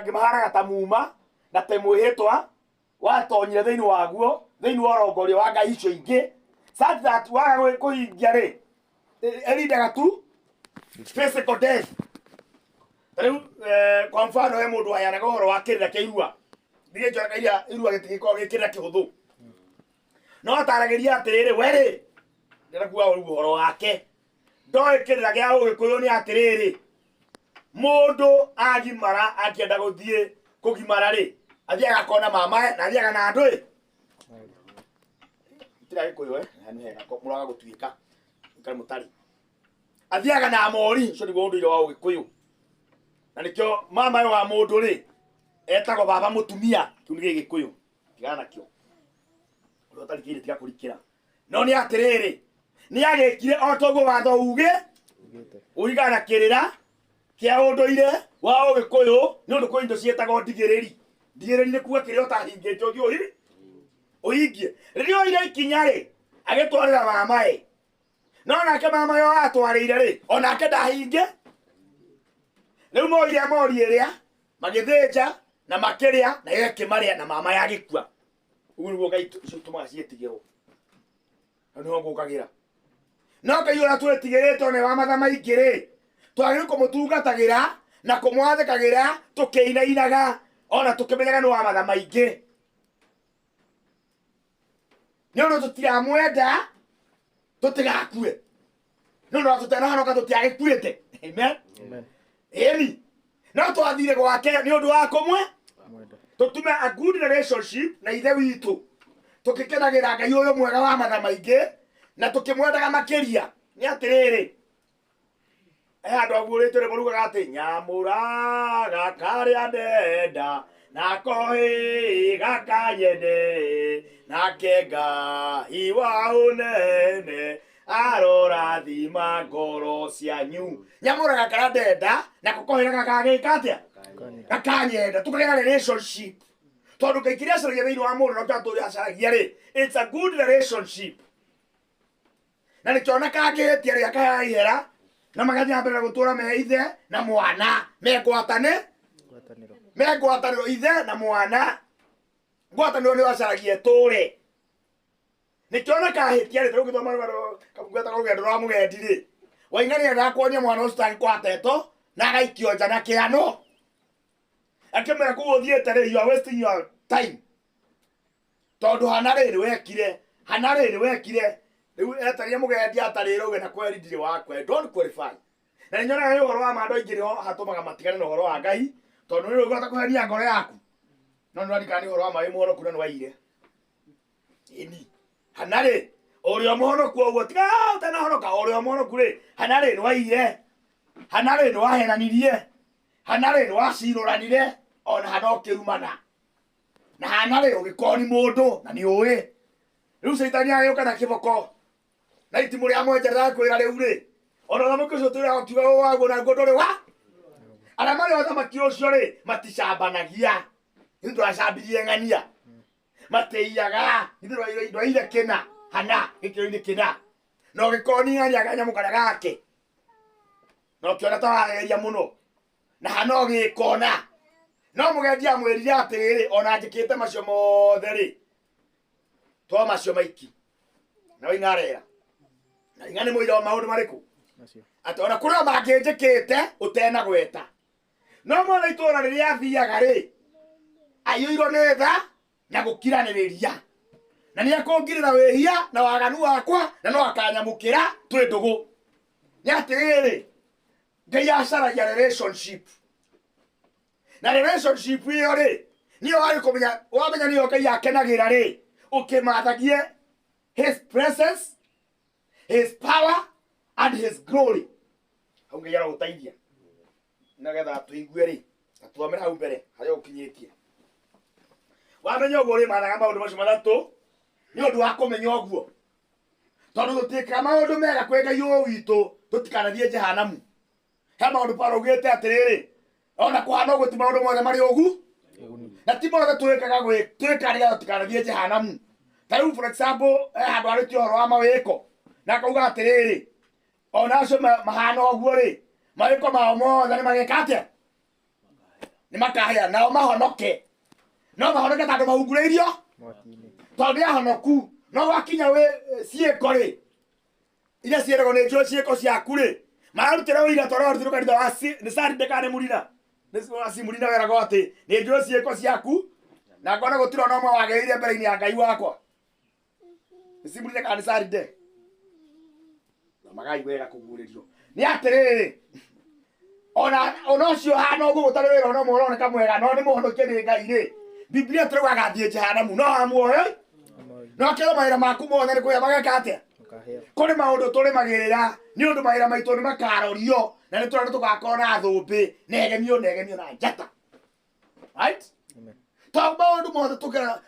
ngimaharaga ta muma na te mwihitwa watonyire thiini waguo thiini wa rongorio wa ngai icio ingi such that waga kuhingia ri erindaga tu physical death. Riu kwa mfano he mundu ayanaga uhoro wa kirira kia irua ndige njoraga iria irua gitigiko gikirira kihuthu no ataragiria atiriri weri ndirakuwa uhoro wake ndoi kirira gia ugikuyu ni atiriri mundu agimara akienda guthie kugimara ri athiaga kona mamae na athiaga na andu tira gikuyu hani hega muraga gutuika nkari mutari athiaga na mori cio niguo undu wa ugikuyu na nikio mama wa mundu ri etagwo baba mutumia kiu ni gikuyu tigana kio uri utarikire tiga kurikira no ni atiriri ni agikire otoguo watho uge urigana kirira kia unduire wa ugikuyu ni undu kwi indo cietagwo ndigiriri ndigiriri ni kuga kiria utahingite uthio uhingie ririo ire ikinya ri agitwarira mamae no nake mama yo atwarire ri onake ndahinge riu moiria mori iria magithinja na makiria na yeke maria na mama yagikua uguo niguo ngai tumaga cietigirwo na niho ngukagira no ngai ura twetigirite ne wa matha maingi ri twagire kumutungatagira na kumwathikagira tukiinainaga ona tukimenyaga no wa matha maingi ni ono tutiramwenda tutigakue no no tutanahanoka tutiagikuite amen amen eli no twathire gwake ni undu wa kumwe tutume a good relationship na ithe witu tukikenagira ngai uyu mwega wa matha maingi na tukimwendaga makiria ni atiriri andu agurite murugaga ati nyamura gakaria ndenda na kohi gakanyende na kenga iwa unene arorathima ngoro cianyu nyamura gakara ndenda na kokohira gakagikatia gakanyenda tukagera relationship tondu kaikiria caragia thiini wa mundu no taturi acaragia ri it's a good relationship na nikiona kagitia ri akaihera na maganyambira gutura me ithe na mwana megwataniro ithe na mwana ngwataniro ni wacaragia turi nikiona kahitia ri turugi thoma rwaro kabungata rugendo rwa mugendi ri waingani ndakuonia mwana ucio tangikwateto na gaikio nja na kiano akimera kuguthiete ri you are wasting your time tondu hanariri wekire riu etaria mugendi atarire uge na kweri ndiri wakwe don't qualify na nyona yo horo wa mando ingiri ho hatumaga matigane no horo wa ngai tondu ni ugota kuhenia ngoro yaku no ndwani kani horo wa mai muhoro kuna nwaire ini hanare orio muhoro ku oguo tiga utana horo ka orio muhoro ku ri hanare nwaire hanare nwahenanirie hanare nwacirũranire ona hanokirumana na hanare ugikoni mundu na ni uwi riu caitani agĩũka na kĩboko na itimu rĩa mwenjerera kwĩra rĩu rĩ ona thamaki ũcio tũrĩaga waguo na guo ndũrĩ wa arĩa marĩ thamaki ũcio rĩ maticambanagia ithuĩ tũracambirie ng'ania matĩiaga ithuĩ ndwaire kĩna hana gĩkĩro-inĩ kĩna no gĩkoni ng'ania kanyamũ karĩa gake no kĩona ta wageria mũno na hana ũgĩkona no mũgendi amwĩrire atĩrĩrĩ ona njĩkĩte macio mothe rĩ to macio maiki na wainarera na ingane muira wa maundu mariku ati ona kuria mangĩnjĩkĩte utena gweta no mwana itura riria athiaga ri aiyũirwo nĩ tha na gũkiranĩrĩria na nĩ akũngirĩra wĩhia na waganu wakwa na no akanyamũkĩra twĩ ndũgũ nĩ atĩrĩrĩ ngai acaragia relationship na relationship ĩyo rĩ niyo warĩ kũmenya wamenya niyo ngai akenagĩra rĩ ukimathagie his presence, his power and his glory haungeyara gutaithia nagetha tuigue ri atuamera hau mbere haria ukinyitie wamenya uguo ri mathaga maundu macio mathatu ni undu wa kumenya uguo tondu tutika maundu mega kwi ngai uyu witu tutikanathie jehanamu he maundu Paulo augite atiriri ona kuhana uguo ti maundu mothe mari ugu na ti mothe twikaga tutikanathie jehanamu. Tariu for example handu ari tihoro wa mawiko na kauga atiriri ona acio mahana uguo ri mawiko mao mothe ni mageka atia nĩ makahĩa nao mahonoke no mahonoke tondũ mahungurĩirio tondũ nĩ ahonoku no wakinya wĩ ciĩko rĩ iria ciĩragwo nĩ njũĩ ciĩko ciaku rĩ mararutĩra ũira tondũ warutĩrwo kanitha wa nĩ Saride kana nĩ Murina nĩ Murina weragwo atĩ nĩ njũĩ ciĩko ciaku na ngona gũtirĩ ona ũmwe wagĩrĩire mbere-inĩ ya Ngai wakwa nĩ Murina kana nĩ Saride na magai wega kũguũrĩrio nĩ atĩrĩrĩ ona ũcio hana ũguo gũtarĩ wĩra ona ũmwe ũroneka mwega no nĩ mũhonokie nĩ Ngai rĩ Biblia tũrauga agathiĩ jehanamu no amuoyo no kĩro mawĩra maku mothe nĩ kũrĩa mageka atĩa kũrĩ maũndũ tũrĩmagĩrĩra nĩ ũndũ mawĩra maitũ nĩ makarorio na nĩ tũrenda tũgakorwo na thũmbĩ negemio na njata right tondũ maũndũ mothe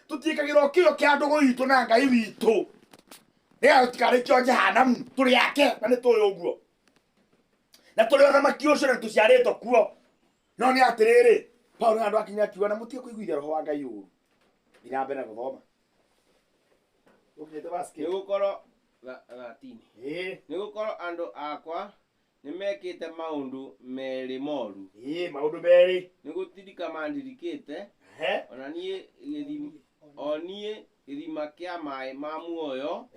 tũtiĩkagĩrwo kĩo kĩa ndũgũ itũ na Ngai witũ nĩgetha tũtikarĩkio jehanamu tũrĩ ake na nĩ tũĩ ũguo na tũrĩ ũthamaki ũcio na tũciarĩtwo kuo no nĩ atĩrĩrĩ Paulo andũ akinya akiuga na mũtige kũiguithia roho wa Ngai ũũru ina mbere gũthoma nĩgũkorwo nĩgũkorwo andũ akwa nĩmekĩte maũndũ merĩ moru maũndũ merĩ nĩgũtirika mandirikĩte o niĩ gĩthima kĩa maĩ ma muoyo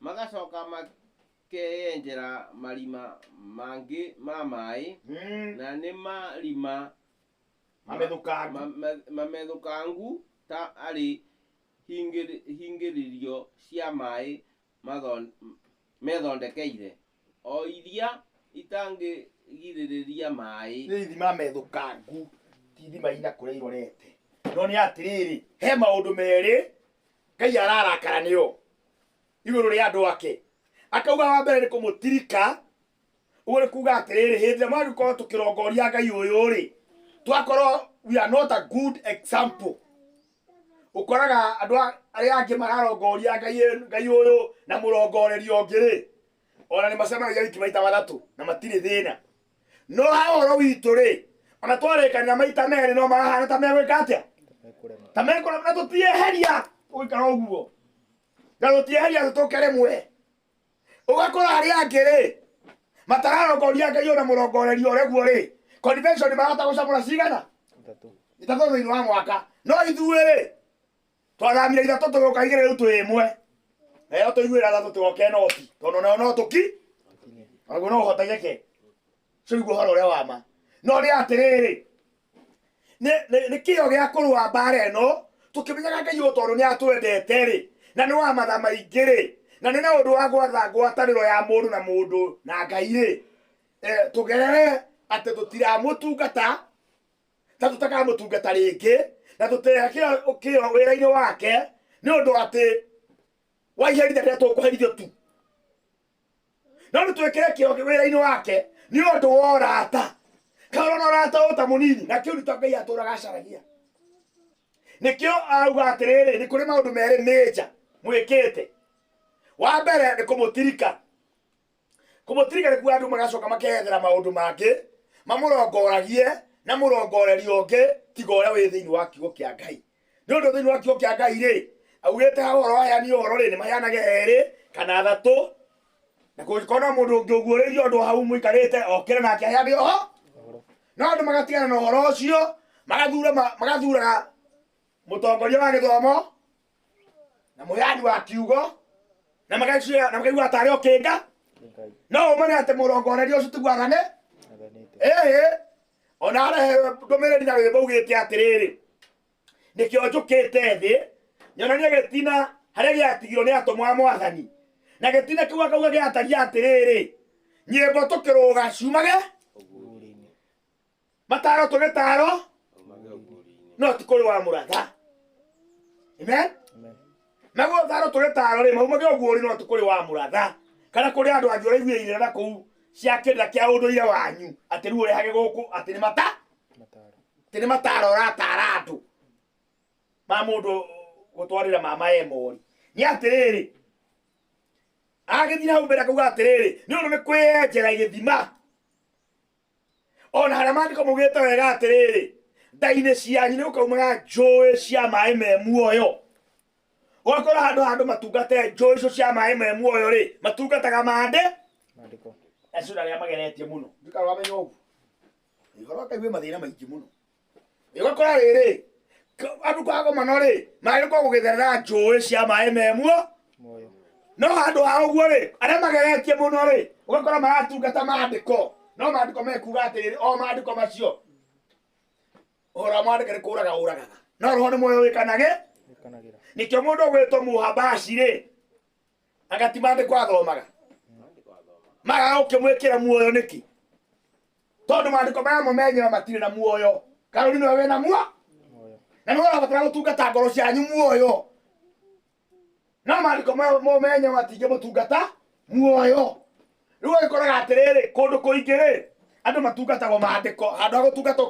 magacoka makeyenjera marima mangĩ ma maĩ na nĩ marima mamethũkangu ta arĩ hingĩrĩrio cia maĩ methondekeire o iria itangĩgirĩrĩria maĩ nĩ ithima methũkangu ti ithima ina kũrĩa irorete no nĩ atĩrĩrĩ he maũndũ merĩ Ngai ararakara nĩo igũrũ rĩa andũ ake akauga wa mbere nĩ kũmũtirika ũguo nĩ kuuga atĩrĩrĩ hĩndĩ ĩrĩa mwagĩkorwo tũkĩrongoria Ngai ũyũ rĩ twakorwo we are not a good example ukoraga andũ arĩa angĩ mararongoria Ngai ũyũ na mũrongorerio ũngĩ rĩ ona nĩ macemanagia wiki maita mathatũ na matirĩ thĩna no ha ũhoro witũ rĩ ona twarĩkanĩra maita merĩ no marahana ta megwĩka atĩa ta mekũrema na tũtieheria gũikara ũguo na tũtieheria tũtũke rĩmwe ũgakora arĩa angĩ rĩ matararongoria Ngai ũyũ na mũrongorerio ũrĩguo rĩ convention marahota gũcamũra cigana ithatũ thĩinĩ wa mwaka no ithuĩ rĩ twathamire ithatũ tũgĩũka igĩrĩ rĩu twĩ ĩmwe nayo tũiguĩra thatũ tũgoke noti tondũ nayo no tũki naguo no ũhotegeke ũcio nĩguo ũhoro ũrĩa wa ma no nĩ atĩrĩrĩ nĩ kĩo gĩa kũrũa mbara ĩno tũkĩmenyaga Ngai ũyũ tondũ nĩ atwendete rĩ na nĩ wa matha maingĩ rĩ na nĩ na ũndũ wa gwatha ngwatanĩro ya mũndũ na mũndũ na Ngai rĩ tũgerere atĩ tũtiramũtungata ta tũtakamũtungata rĩngĩ na tũtĩre kĩo wĩra-inĩ wake nĩ ũndũ atĩ waiherithia rĩrĩa tũkũherithio tu no nĩ twĩkĩre kĩo wĩra-inĩ wake nĩ ũndũ wa ũrata kaũrona ũrata ũta mũnini na kĩu nĩtwo Ngai atũraga acaragia nĩkĩo auga atĩrĩrĩ nĩ kũrĩ maũndũ merĩ major mwĩkĩte wa mbere nĩ kũmũtirika nĩ kuga andũ magacoka makeyethera maũndũ mangĩ mamũrongoragie na mũrongorerio ũngĩ tiga ũrĩa wĩ thĩinĩ wa kiugo kĩa Ngai nĩ ũndũ thĩinĩ wa kiugo kĩa Ngai rĩ augĩte ha ũhoro aheani ũhoro rĩ nĩ maheanage erĩ kana athatũ na kũngĩkorwo na mũndũ ũngĩ ũguũrĩirio ũndũ hau mũikarĩte okĩre nake aheane ũhoro no andũ magatigana na ũhoro ũcio magathuraga mũtongoria wa gĩthomo na mũheani wa kiugo na makaigua tarĩ ũkĩnga no ũmane atĩ mũrongorerio ũcio tiguathane ona arehe ndũmĩrĩri na rwĩmbo ugĩte atĩrĩrĩ nĩkĩo njũkĩte thĩ nyonanie gĩtina harĩa gĩatigirwo nĩ atũmwo a Mwathani na gĩtina kĩu akauga gĩataria atĩrĩrĩ nyĩmbo tũkĩrũga ciumage mataro tũgĩtaro no ti kũrĩ wa mũratha amen naguo tharo tũgĩtaro rĩ maumage ũguũri no ti kũrĩ wa mũratha kana kũrĩ andũ angĩ ũraiguĩire na kũu cia kĩrĩra kĩa ũndũire wanyu atĩ rĩu ũrehage gũkũ atĩ nĩ mataro ũratara andũ ma mũndũ gũtwarĩra mama emori nĩ atĩrĩrĩ agĩthiĩ hau mbere akauga atĩrĩrĩ nĩ ũndũ nĩ kwĩyenjera gĩthima ona harĩa maandĩko maugĩte wega atĩrĩrĩ nda-inĩ cianyu nĩ gũkaumaga njũĩ cia maĩ me muoyo ũgakora handũ matungate njũĩ icio cia maĩ me muoyo rĩ matungataga maandĩko acio arĩa mageretie mũno ndikaro wamenya ũguo igoro Ngai wĩ mathĩna maingĩ mũno igakora riri andu kwago mano ri mai ko gugitherera njui cia mai memwo no handu ha uguo ri aria mageretie muno ri ugakora maratungata maandiko no maandiko mekuga atiriri o maandiko macio ora mwandike ni kuraga uragaga no roho ni moyo wikanage nikio mundu gwitwo muhabashi ri agati maandiko athomaga maga ukimwikira muoyo niki tondu maandiko maya mumenye matire na muoyo karuri no we na muoyo na no urabatara gutungata ngoro cianyu muoyo no maandiko mumenye matige mutungata muoyo riu ikoraga atiriri kundu kuingiri andu matungatagwo maandiko handu ha gutungata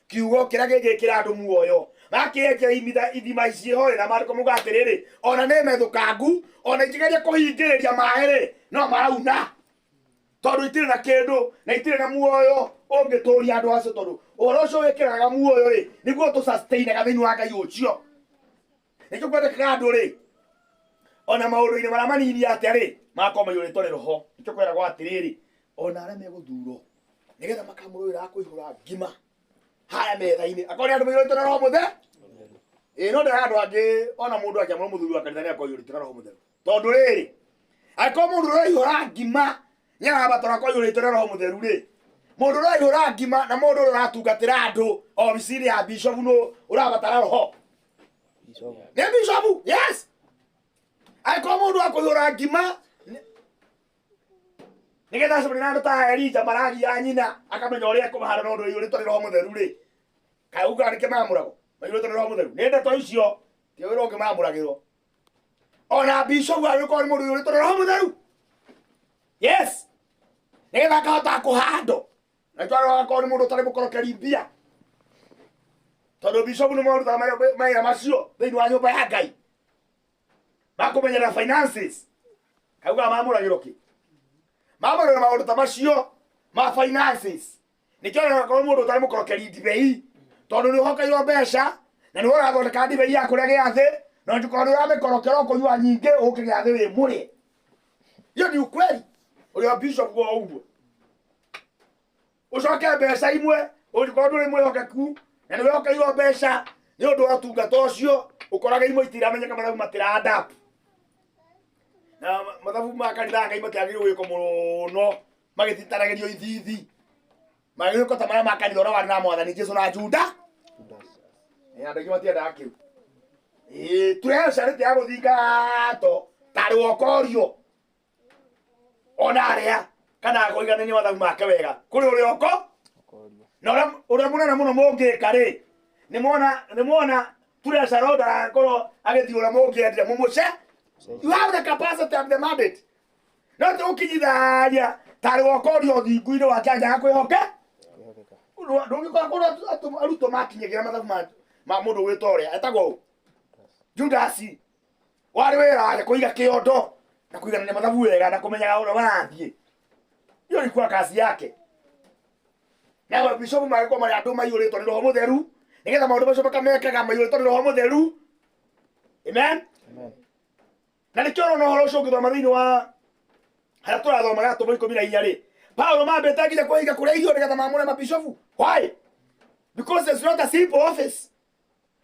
kiugo kiria gigikira andu muoyo makienja ithima icio na maandiko muga atiriri ona ni methukangu ona ikigeria kuhingiriria mairi no marauna tondu itire na kindu na itire na muoyo ungituria andu acio tondu uhoro ucio wikiraga muoyo ri niguo tu sustain ga thiini wa Ngai ucio nikio kwendekaga andu ri ona maundu-ini maria manini atia ri makorwo maiyuritwo ni roho nikio kweragwo atiriri ona aria meguthurwo nigetha makamurwira akuihura ngima haya metha-ini akorwo ni andu maiyuritwo na roho mutheru no ndera andu angi ona mundu akiamura muthuri wa kanitha ni akoiyuritwo na roho mutheru tondu riri akorwo mundu uraihura ngima nyarabatara koiyuritwo na roho mutheru ri mundu uraihura ngima na mundu uratungatira andu obiciri ya bishop no urabatara roho ni bishop yes akorwo mundu akoihura ngima nigetha cuma na andu ta Elija maragia nyina akamenya uria kumahara na undu iyuritwo ni roho mutheru ri kai uga ni kimamurago mayuritwo ni roho mutheru ni ndeto icio ti wira ungi mamuragirwo ona bishop agiko ni mundu iyuritwo ni roho mutheru yes nigetha akahota kuhando na twaro agako ni mundu utari mukorokeri mbia tondu bishop ni mundu maira macio thiini wa nyumba ya Ngai makumenyera finances kauga mamuragirwo ki mamuragirwo maundu ta macio ma finances nikio agako mundu utari mukorokeri ndibei tondu ni uhokeirwo mbeca na ni urathondeka ndibei ya kuria giathi no ndikorwo uramikorokera kunyua nyingi ukigiathi wi muri hiyo ni ukweli uria bishop go uguo ucoke mbeca imwe urikorwo nduri mwihokeku na ni wihokeirwo mbeca ni undu wa tungata ucio ukoraga imwe itiramenyeka mathabu matiradapu na mathabu ma kanitha Ngai matiagirwo gwiko muno magititaragirio ithithi magiko ta maria ma kanitha ora wari na mwathani Jesu na Juda andu aingi matiendaga kiu turecarite ya guthingato tari wokorio ona aria kana kuiganania mathabu make wega kuri urioko na uria munene muno mungika ri ni mwona turecaroda akoro agithi uria mungiendire mumuce you have the capacity and the mandate no tu ukinyitharia tari wokorio thingu-ini wa kianja ga kwihoke ndungikora kundu arutwo makinyagira mathabu ma mundu gwitwo uria etagwo Judasi wari wira kuiga kiondo na kuigana mathabu wega na kumenyaga uria marathie hiyo ilikuwa kazi yake na bishop maiko mari andu maiyuritwo ni roho mutheru nigetha maundu macio makamekaga maiyuritwo ni roho mutheru amen na nikio no horo ucio ngithoma thiini wa haria turathomaga atumo 14 ri Paulo mambete nginya kuiga kuria irio nigetha mamure mabishofu why because it's not a simple office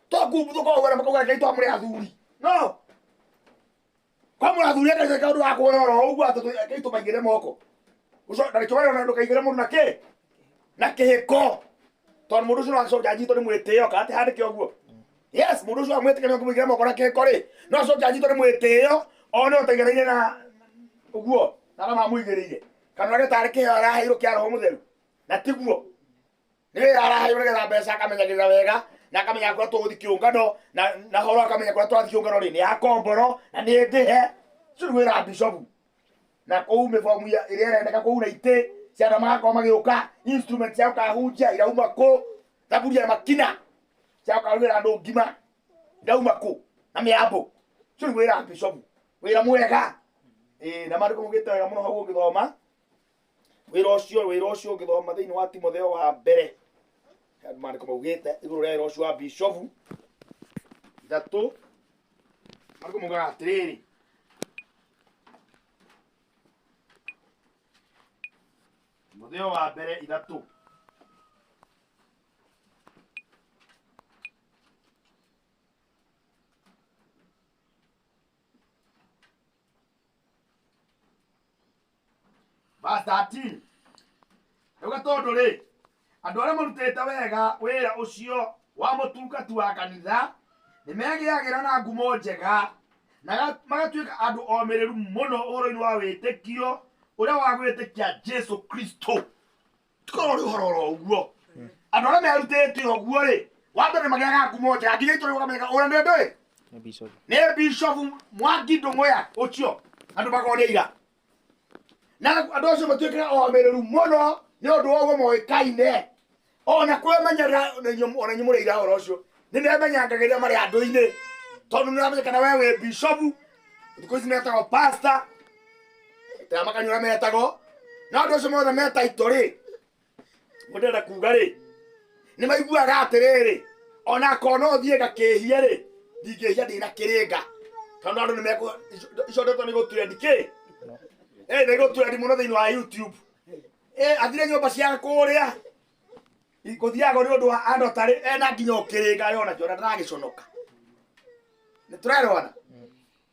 tokumbutho kwa wera makauga Ngai twamure athuri no kwa mura athuri akaje kaundu wa kuona roho uguo atu Ngai tumaigire moko uco ndari wera na ndukaigire mundu na kihiko tondu mundu ucio acoka anyitwo ni mwitio kati handike uguo yes mundu ucio amwitike ni kumwigire moko na kihiko ri no acoka anyitwo ni mwitio one utegereire na uguo na mamuigirire kana rege tari kihio araheirwo kia roho mutheru na tiguo ni wira araheirwo nigetha mbeca akamenyagirira wega na akamenya kuria tuguthi kiungano na horo akamenya kuria twathi kiungano ri ni akomboro na ni ndihe cio ni wira bishop na kou mibomu iria irendeka kou na ite ciana magakorwo magiuka instrument cia ukahunjia irauma ku thaburia makina cia ukarugĩra andu ngima irauma ku na miambo cio ni wira bishop wira mwega na maandiko mugite wega muno hau ungithoma wira ucio ungithoma thiini wa Timotheo wa mbere maandiko maugite iguru ria wira ucio wa bishop ithatu maandiko mugaga atiriri Timotheo wa mbere ithatu verse 13. Rĩu gatondũ rĩ, andũ arĩa marutĩte wega wĩra ũcio wa mũtungati wa kanitha nĩ megĩagĩra na ngumo njega na magatuĩka andũ omĩrĩru mũno ũhoro-inĩ wa wĩtĩkio ũrĩa wa gwĩtĩkia Jesu Kristo. Tikorwo ũrĩ ũhoro oro ũguo. Andũ arĩa merutĩte ũguo rĩ, wa mbere magĩaga ngumo njega nginya itũũra ũkamenya ũrĩa nĩ ndũĩ. Nĩ Bishop Mwangi Ndung'u ũcio andũ makonia ira. Na andũ acio matuĩkaga omĩrĩru mũno nĩ ũndũ wa ũguo moĩkaine. Ona kwĩmenyerera ona nyumũrĩ ira ũhoro ũcio nĩ memenyangagĩrĩra marĩ andũ-inĩ tondũ nĩ ramenyekana we wĩ bishop thikũ ici metagwo pastor tena makanitha metagwo na andũ acio mothe metaitwo rĩ mũndenda kuga rĩ nĩ maiguaga atĩrĩrĩ ona akona ũthiĩ gakĩhie rĩ ndingĩhia ndĩna kĩrĩnga tondũ andũ nĩ mekũ icondetwo nĩ gũtrendi kĩ nĩ gũtrendi mũno thĩinĩ wa YouTube athire nyũmba cia kũrĩa ikuthiaga nĩ ũndũ wa andũ tarĩ ena nginya ũkĩrĩnga yona kĩona ndaragĩconoka nĩ tũrerwana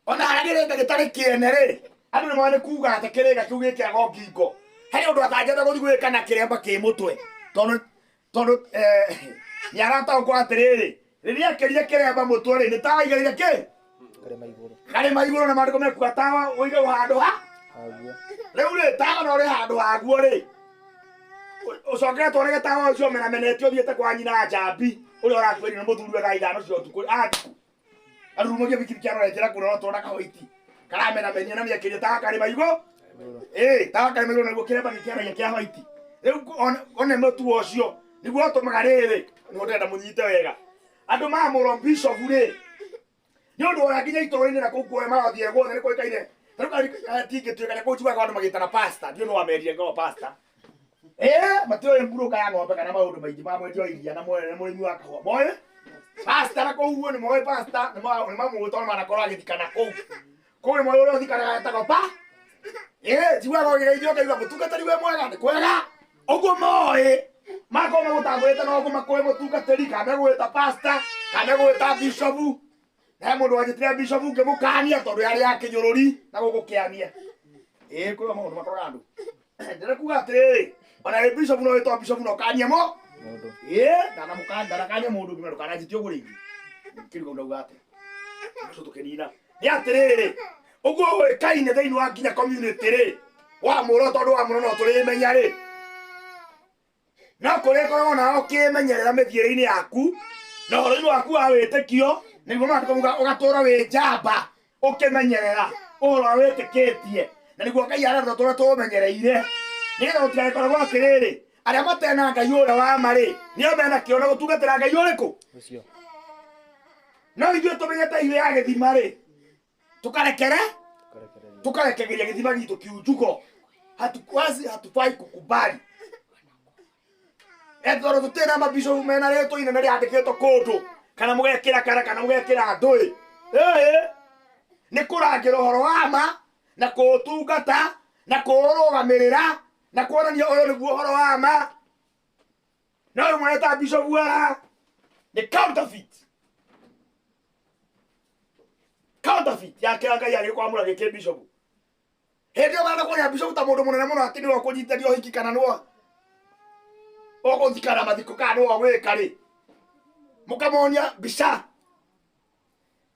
ona haragĩrĩnga gĩtarĩ kĩene rĩ andũ nĩ moĩ nĩ kuga atĩ kĩrĩnga kĩu gĩkĩagwo ngingo harĩ ũndũ atangĩenda gũthiĩ gwĩka na kĩremba kĩ mũtwe tondũ nĩ arataũkwo atĩrĩrĩ rĩrĩa akĩria kĩremba mũtwe rĩ nĩ tawaigĩrĩire kĩ karĩma igũrũ na maandĩko mekuga tawa ũigagwo handũ ha rĩu rĩ tawa no ũrĩ handũ haguo rĩ ũcokere twarege tawa ũcio menamenete ũthiĩte kwa nyina Njambi ũrĩa ũrakwĩrire nĩ mũthuri thaa ithano cia ũtukũ arurumagia bikibiki aroretera kũrora twana kahoiti karamenamenia na nĩekĩrire tawa karĩma igũrũ tawa karĩma igũrũ naguo kĩremba gĩkĩaragia kĩa hoiti rĩu one mũtuo ũcio nĩguo ũtũmaga rĩrĩ nĩguo ndĩrenda mũnyite wega andũ mamũrwo bishop rĩ nĩ ũndũ ũrĩa nginya itũũra-inĩ na kũu kuoya marathiĩ guothe nĩ kũĩkaine tingĩtuĩka nĩ kũnjugaga andũ magĩtana pastor ndiũ nĩ wamendia ngao pastor matiũĩ mburuka ya ng'ombe kana maũndũ maingĩ ma mwendia wa iria na mũrĩmi wa kahũa moĩ pastor na kũu ũguo nĩ moĩ pastor nĩ mamũĩ tondũ manakorwo agĩthikana kũu nĩ moĩ ũrĩa ũthikanaga etagwo njiguaga ũgĩgeithio ũkaiga mũtungatĩri we mwega nĩ kwega ũguo moĩ makorwo magũtambũrĩte no ũguo makũĩ mũtungatĩri kana megwĩta pastor kana megwĩta bishop na mũndũ wanjĩtire bishop ngĩmũkania tondũ yarĩ ya kĩnyũrũri na gũgũkĩania kwĩna maũndũ makoraga andũ ndĩrekuga atĩrĩrĩ ona wĩ bishop no wĩtwo bishop no kania mo ndanakania mũndũ ngĩmera ndũkananjĩtie ũguo rĩngĩ kĩrigũ ndauga atĩ ũcio tũkĩnina nĩ atĩrĩrĩ ũguo ũĩkaine thĩinĩ wa nginya community rĩ wamũrwo tondũ wamũrwo no tũrĩmenya rĩ no kũrĩkoragwo nao ũkĩmenyerera mĩthiĩre-inĩ yaku na ũhoro-inĩ waku wa wĩtĩkio nĩguo matukauga ũgatũũra wĩ njamba ũkĩmenyerera ũhoro wa wĩtĩkĩtie na nĩguo Ngai arenda tũtũũre tũũmenyereire nĩgetha gũtigagĩkoragwo atĩrĩrĩ arĩa matena Ngai ũrĩa wa ma rĩ nĩo mena kĩo na gũtungatĩra Ngai ũrĩkũ no ithuĩ tũmenyete ithuĩ ya gĩthima rĩ tukarekegeria gĩthima gitũ kiunjuko hatufai kukubali tondũ tũtirĩ na mabishop mena rĩtwa inene rĩandĩkĩtwo kũndũ kana mũgekĩra kara kana mũgekĩra ndũĩ nĩ kũrangĩra ũhoro wa ma na kũũtungata na kũũrũgamĩrĩra na kuonania ũyũ nĩguo ũhoro wa ma no ũyũ mweneta bishop nĩ counterfeit ya kĩrĩa Ngai agĩkwamũra gĩkĩ bishop hĩndĩ ĩyo marenda kuonia bishop ta mũndũ mũnene mũno atĩ nĩwe ũkũnyitithania ũhiki kana nĩwe ũgũthikana mathiko kana nĩwe gwĩka rĩ mũkamonia mbica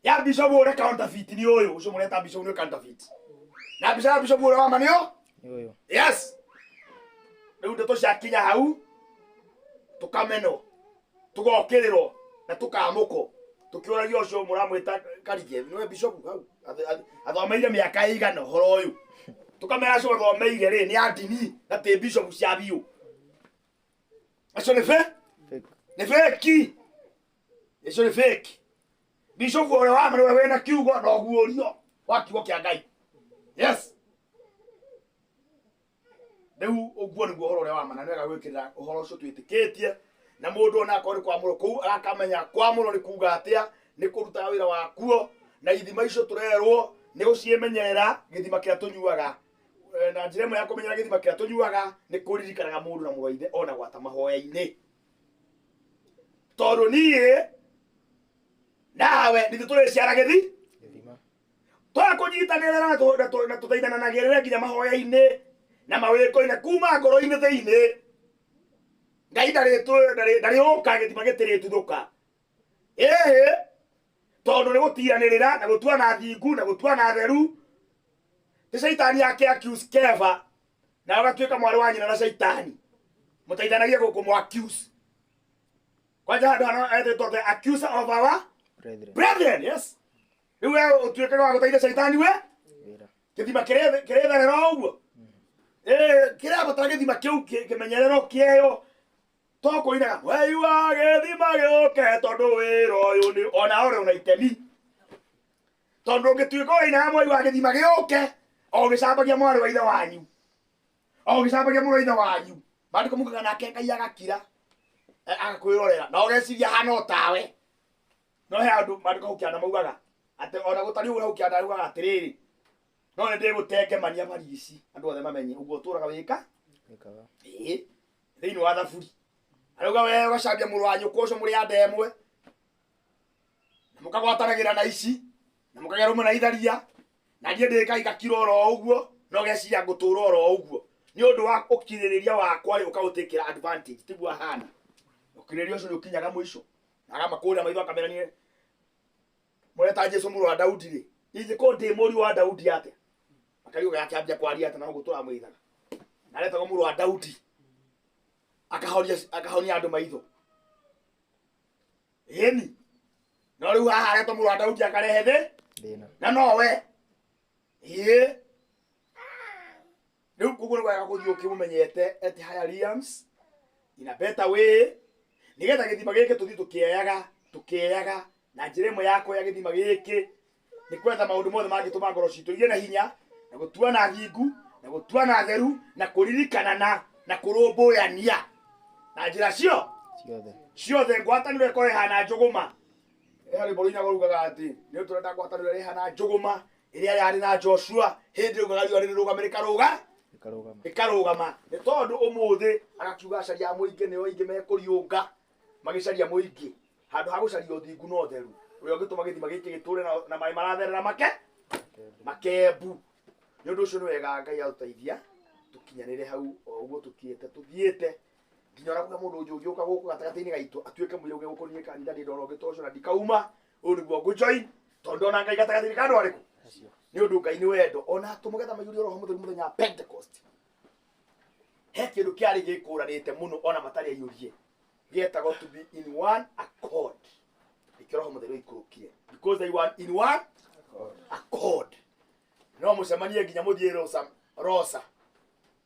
ya bishop ũrĩa counterfeit nĩ ũyũ ũcio mũreta bishop nĩ counterfeit na mbica ya bishop ũrĩa wa ma nĩ ũyũ yes rĩu ndeto ciakinya hau tũkamenwo tũgokĩrĩrwo na tũkamũkwo tũkĩũragia ũcio mũramwĩta Karige nĩwe bishop hau athomeire mĩaka ĩigana ũhoro ũyũ tũkamera acio athomeire rĩ nĩ andini na tĩ bishop cia biũ acio nĩ fake icio nĩ fake bishop ũrĩa wa ma nĩwe wĩna kiugo na ũguũrio wa kiugo kĩa Ngai yes rĩu ũguo nĩguo ũhoro ũrĩa wa ma na nĩwega gwĩkĩrĩra ũhoro ũcio twĩtĩkĩtie na mũndũ ona akorwo nĩ kwamũrwo kũu akamenya kwamũrwo nĩ kuga atĩa nĩ kũruta wĩra wakuo na ithima icio tũrerwo nĩ gũciĩmenyerera gĩthima kĩrĩa tũnyuaga na njĩra ĩmwe ya kũmenyera gĩthima kĩrĩa tũnyuaga nĩ kũririkanaga mũndũ na mũrũ wa ithe ona gwata mahoya-inĩ tondũ niĩ nawe nĩthuĩ tũrĩciara gĩthima twakũnyitanĩrĩra na tũteithananagĩrĩre nginya mahoya-inĩ na mawĩko-inĩ kuma ngoro-inĩ thĩinĩ. Ngai ndarĩ ũka gĩthima gĩtirĩtuthũka. Ĩhĩ tondũ nĩ gũtiranĩrĩra na gũtuana thingu na gũtuana theru. Ti Shaitani yake accuse Keva na agatuĩka mwarĩ wa nyina na Shaitani mũteithanagia gũkũ mũ accuse. Kwanja handũ hano etĩtwo the accuser of our brethren. Yes, rĩu we ũtuĩkaga wa gũteithia Shaitani we gĩthima kĩrĩtherera ũguo. Kĩrabatara gĩthima kĩu kĩmenyerero kĩeyo to kũinaga wei wa gĩthima gĩũke tondũ wĩra ũyũ ona ũrĩ una itemi. Tondũ ũngĩtuĩka ũinaga mwei wa gĩthima gĩũke o gĩcambagia mwarĩ wa ithe wanyu, o gĩcambagia mũrũ wa ithe wanyu, maandĩko mugaga nake Ngai agakira agakwĩrorera na ũgeciria hana tawe. No he andũ maandĩko hau kĩanda maugaga atĩ ona gũtari ũguo hau kĩanda augaga atĩrĩrĩ, no nĩ ndĩgũtengemania marigici andũ othe mamenye ũguo ũtũraga wĩkaga thĩinĩ wa thaburi. Arauga we ũgacambia mũrũ wa nyũkwa ũcio mũrĩ anda ĩmwe na mũkagwatanagĩra na ici na mũkagĩa rũmwe na itharia na niĩ ndĩkaika kiro oro ũguo na ũgeciria ngũtũra oro ũguo. Nĩ ũndũ wa ũkirĩrĩria wakwa ũkaũtĩkĩra advantage. Tiguo hana ũkirĩrĩria ũcio nĩ ũkinyaga mũico na agamakũrĩra maitho akamerania mũreta Jesũ mũrũ wa Daudi rĩ, ingĩkorwo ndĩ mũriũ wa Daudi atĩa akariũga akĩambia kwaria atĩ na gũtũra mwĩthaga na aretagwo mũrũ wa Daudi akahonia andũ maitho. Ĩni no rĩu haha aretwo mũrũ wa Daudi akarehe thĩna na nowe rĩu kũguo nĩ wega gũthiĩ ũkĩmũmenyete at higher realms in a better way nĩgetha gĩthima gĩkĩ tũthiĩ tũkĩeyaga na njĩra ĩmwe ya kũoya gĩthima gĩkĩ nĩ kwetha maũndũ mothe mangĩtũma ngoro citũ igĩe na hinya na gũtuana thingu na gũtuana theru na kũririkanana na kũrũmbũyania na njĩra ciothe. Ngwatanĩro ĩkorwo ĩhana njũgũma. Harĩ mbũrũ inyago rugaga atĩ nĩ tũrenda ngwatanĩro ĩrĩa ĩhana njũgũma ĩrĩa yarĩ na Joshua hĩndĩ rugaga riũa rĩrũgama rĩkarũgama. Nĩ tondũ ũmũthĩ agakiuga acaria a mũingĩ nĩo aingĩ mekũriũnga magĩcaria mũingĩ handũ ha gũcaria ũthingu na ũtheru ũrĩa ũngĩtũma gĩthima gĩkĩ gĩtũre na maĩ maratherera makembu. Nĩ ũndũ ũcio nĩ wega Ngai atũteithia tũkinyanĩre hau o ũguo tũthiĩte nginya ũrakuga mũndũ ũngĩ ũgĩũka gũkũ gatagatĩ-inĩ gaitũ atuĩke mũiyũge gũkũ niĩ kanitha ndĩ ndona ũngĩ ũcio na ndikauma. Ũyũ nĩguo ngũjoin tondũ ona Ngai gatagatĩ-inĩ ka andũ arĩkũ nĩ ũndũ Ngai nĩ wendo. Ona tũmũgetha maiyũrio Roho Mũtheru mũthenya wa Pentecost he kĩndũ kĩarĩ gĩkũranĩte mũno ona matarĩ aiyũrie gĩetagwo to be in one accord. Nĩkĩo Roho Mũtheru aikũrũkire because they were in one accord. No mũcemanie nginya mũthiĩ Rosa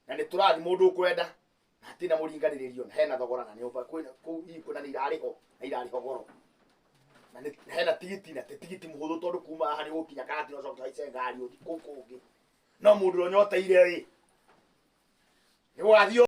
na nĩ tũrathi mũndũ ũkwenda na hatirĩ na mũringanĩrĩrio na hena thogora na nĩ kũu ikũna nĩ irarĩho na irarĩho goro na hena tigiti na tigiti mũhũthũ tondũ kuma haha nĩ gũkinya kati no coka haice ngari ũthi kũu kũngĩ no mũndũ ũrĩa ũnyoteire rĩ nĩ gũgathiĩ